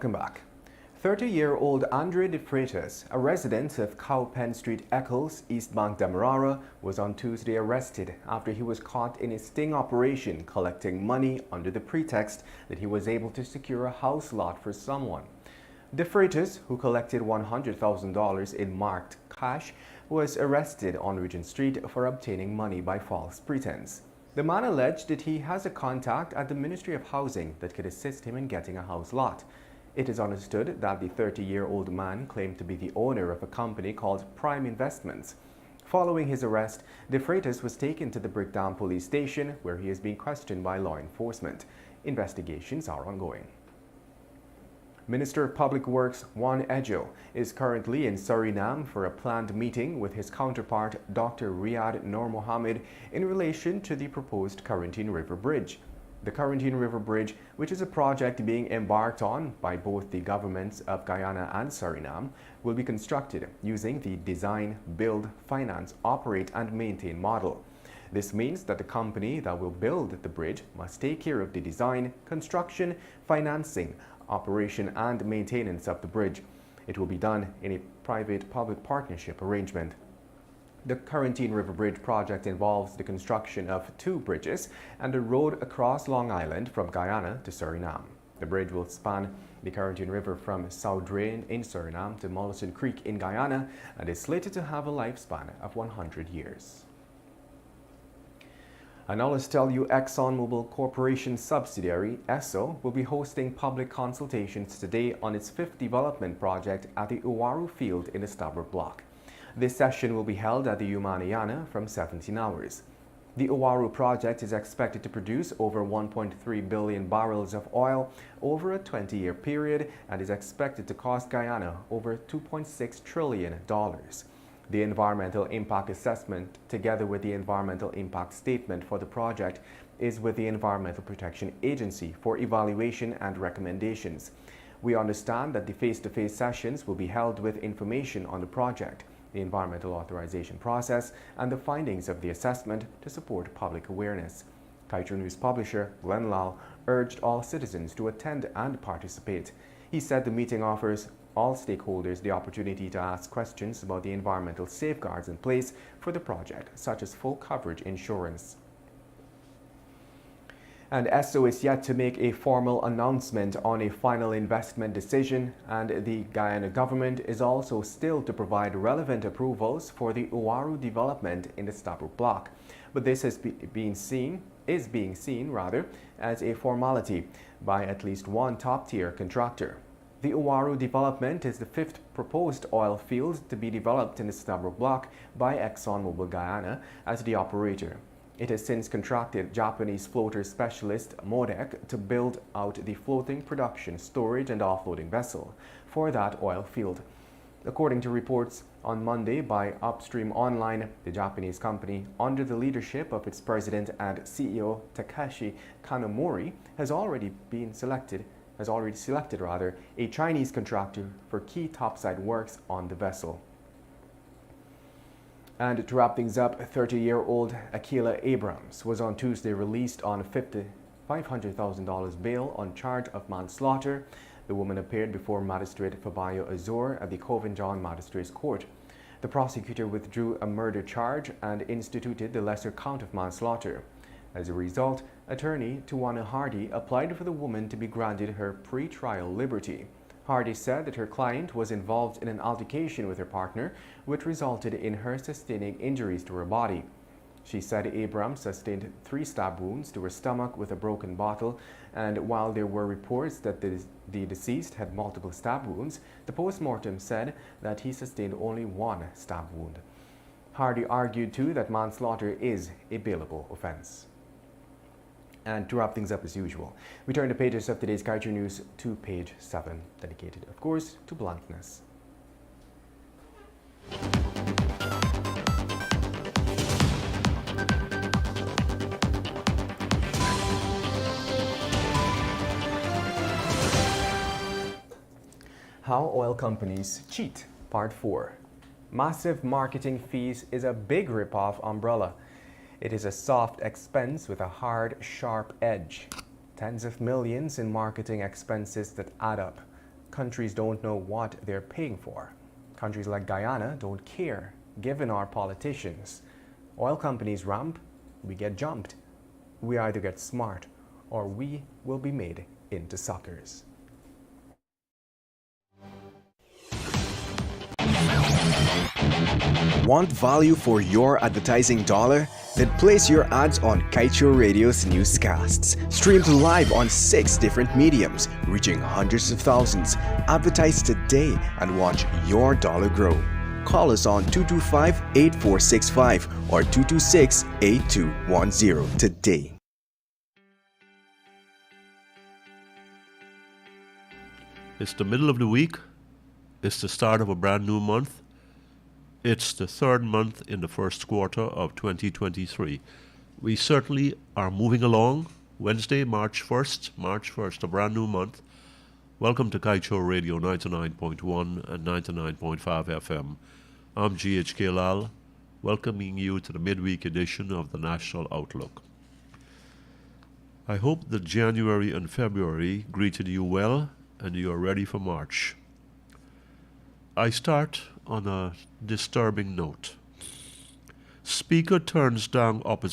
Welcome back. 30-year-old Andre de Freitas, a resident of Cowpen Street, Eccles, East Bank, Demerara, was on Tuesday arrested after he was caught in a sting operation collecting money under the pretext that he was able to secure a house lot for someone. De Freitas, who collected $100,000 in marked cash, was arrested on Regent Street for obtaining money by false pretense. The man alleged that he has a contact at the Ministry of Housing that could assist him in getting a house lot. It is understood that the 30-year-old man claimed to be the owner of a company called Prime Investments. Following his arrest, De Freitas was taken to the Brickdam police station where he is being questioned by law enforcement. Investigations are ongoing. Minister of Public Works Juan Ejo is currently in Suriname for a planned meeting with his counterpart Dr. Riyad Noor Mohammed in relation to the proposed Kaieteur River Bridge. The Kaieteur River Bridge, which is a project being embarked on by both the governments of Guyana and Suriname, will be constructed using the design, build, finance, operate and maintain model. This means that the company that will build the bridge must take care of the design, construction, financing, operation and maintenance of the bridge. It will be done in a private-public partnership arrangement. The Kaieteur River Bridge project involves the construction of 2 bridges and a road across Long Island from Guyana to Suriname. The bridge will span the Kaieteur River from Saudrine in Suriname to Mollison Creek in Guyana and is slated to have a lifespan of 100 years. And now let's tell you ExxonMobil Corporation subsidiary, Esso, will be hosting public consultations today on its 5th development project at the Uwaru field in the Stabroek Block. This session will be held at the Humaniana from 17 hours. The Uwaru project is expected to produce over 1.3 billion barrels of oil over a 20-year period and is expected to cost Guyana over $2.6 trillion. The environmental impact assessment, together with the environmental impact statement for the project, is with the Environmental Protection Agency for evaluation and recommendations. We understand that the face-to-face sessions will be held with information on the project, the environmental authorization process, and the findings of the assessment to support public awareness. Kaieteur News publisher Glenn Lau urged all citizens to attend and participate. He said the meeting offers all stakeholders the opportunity to ask questions about the environmental safeguards in place for the project, such as full coverage insurance. And Esso is yet to make a formal announcement on a final investment decision, and the Guyana government is also still to provide relevant approvals for the Uwaru development in the Stabroek Block. But this is being seen as a formality by at least one top-tier contractor. The Uwaru development is the 5th proposed oil field to be developed in the Stabroek Block by ExxonMobil Guyana as the operator. It has since contracted Japanese floater specialist MODEC to build out the floating production, storage and offloading vessel for that oil field. According to reports on Monday by Upstream Online, the Japanese company, under the leadership of its president and CEO Takeshi Kanamori, has already selected a Chinese contractor for key topside works on the vessel. And to wrap things up, 30-year-old Akila Abrams was on Tuesday released on $500,000 bail on charge of manslaughter. The woman appeared before Magistrate Fabayo Azor at the Covent John Magistrates Court. The prosecutor withdrew a murder charge and instituted the lesser count of manslaughter. As a result, attorney Tawana Hardy applied for the woman to be granted her pre-trial liberty. Hardy said that her client was involved in an altercation with her partner, which resulted in her sustaining injuries to her body. She said Abrams sustained 3 stab wounds to her stomach with a broken bottle, and while there were reports that the deceased had multiple stab wounds, the post-mortem said that he sustained only 1 stab wound. Hardy argued too that manslaughter is a bailable offense. And to wrap things up as usual, we turn the pages of today's Kaieteur News to page 7, dedicated, of course, to bluntness. How oil companies cheat, Part 4. Massive marketing fees is a big rip-off umbrella. It is a soft expense with a hard, sharp edge. Tens of millions in marketing expenses that add up. countries don't know what they're paying for. Countries like Guyana don't care, given our politicians. Oil companies ramp, we get jumped. We either get smart or we will be made into suckers. Want value for your advertising dollar? Then place your ads on Kaieteur Radio's newscasts. Streamed live on 6 different mediums, reaching hundreds of thousands. Advertise today and watch your dollar grow. Call us on 225-8465 or 226-8210 today. It's the middle of the week. It's the start of a brand new month. It's the third month in the first quarter of 2023. We certainly are moving along. Wednesday, March 1st, a brand new month. Welcome to Kaieteur Radio 99.1 and 99.5 FM. I'm GHK Lal, welcoming you to the midweek edition of the National Outlook. I hope that January and February greeted you well and you are ready for March. I start on a disturbing note. Speaker turns down opposition